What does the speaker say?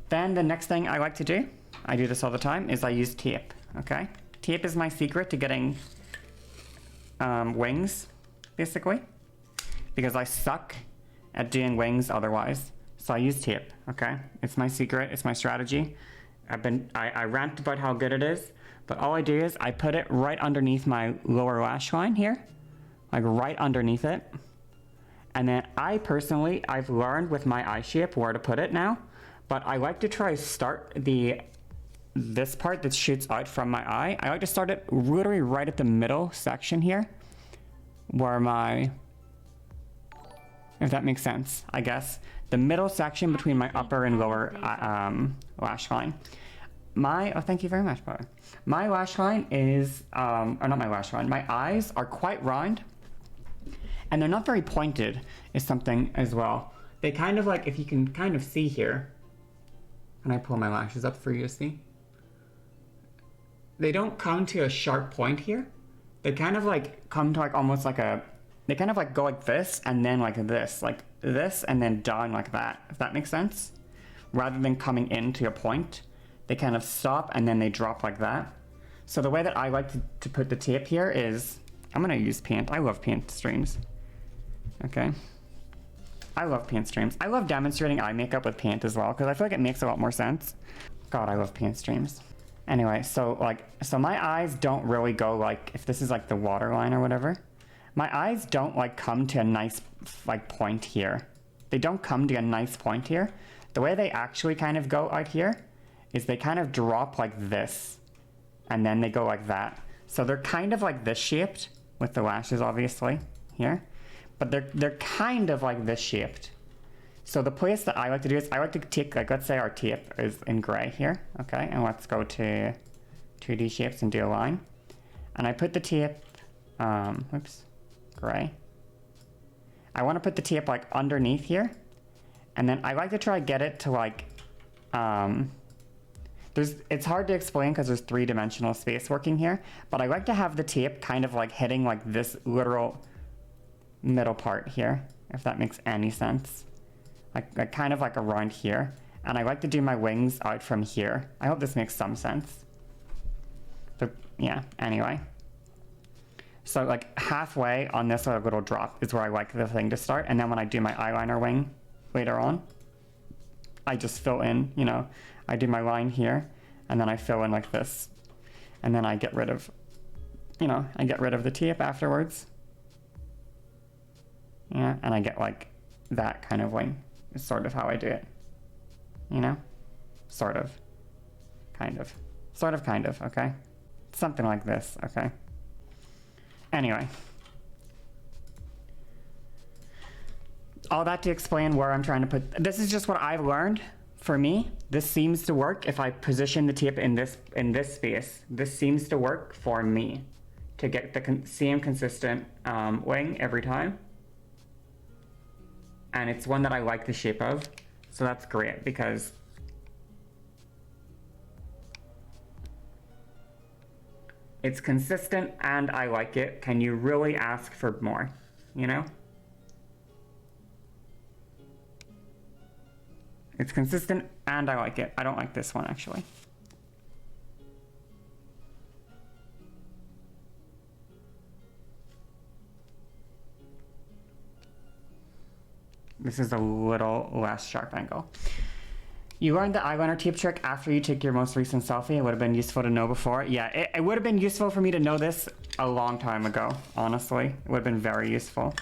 Then the next thing I like to do, I do this all the time, is I use tape, okay? Tape is my secret to getting wings, basically, because I suck at doing wings otherwise. So I use tape, okay? It's my secret, it's my strategy. I rant about how good it is, but all I do is I put it right underneath my lower lash line here, like right underneath it. And then I've learned with my eye shape where to put it now, but I like to try to start this part that shoots out from my eye. I like to start it literally right at the middle section here, where if that makes sense, I guess. The middle section between my upper and lower lash line. Oh, thank you very much, brother. My lash line is, or not my lash line, my eyes are quite round, and they're not very pointed, is something as well. They kind of like, if you can kind of see here, can I pull my lashes up for you to see? They don't come to a sharp point here. They kind of like come to like almost like they kind of like go like this and then like this and then down like that, if that makes sense. Rather than coming into a point, they kind of stop and then they drop like that. So the way that I like to put the tape here is, I'm gonna use paint. I love paint streams. Okay. I love paint streams. I love demonstrating eye makeup with paint as well, because I feel like it makes a lot more sense. God, I love paint streams. Anyway, so my eyes don't really go like, if this is like the waterline or whatever, my eyes don't like come to a nice like point here. They don't come to a nice point here. The way they actually kind of go out here is they kind of drop like this, and then they go like that. So they're kind of like this shaped, with the lashes obviously here, but they're kind of like this shaped. So the place that I like to do is I like to take, like, let's say our tape is in gray here, okay, and let's go to 2D shapes and do a line. And I put the tape, gray. I want to put the tape like underneath here, and then I like to try to get it to like, it's hard to explain because there's 3-dimensional space working here, but I like to have the tape kind of like hitting like this literal middle part here, if that makes any sense. Like kind of like around here. And I like to do my wings out from here. I hope this makes some sense. But yeah, anyway. So like halfway on this little drop is where I like the thing to start. And then when I do my eyeliner wing later on, I just fill in, you know, I do my line here and then I fill in like this. And then I get rid of, you know, I get rid of the tape afterwards. Yeah, and I get like that kind of wing. Is sort of how I do it, you know? Sort of. Kind of. Sort of, kind of, okay? Something like this, okay? Anyway. All that to explain where I'm trying to put... This is just what I've learned. For me, this seems to work if I position the tape in this space. This seems to work for me to get the same consistent wing every time. And it's one that I like the shape of, so that's great because it's consistent and I like it. Can you really ask for more, you know? It's consistent and I like it. I don't like this one actually. This is a little less sharp angle. You learned the eyeliner tape trick after you took your most recent selfie. It would have been useful to know before. Yeah, it would have been useful for me to know this a long time ago, honestly. It would have been very useful.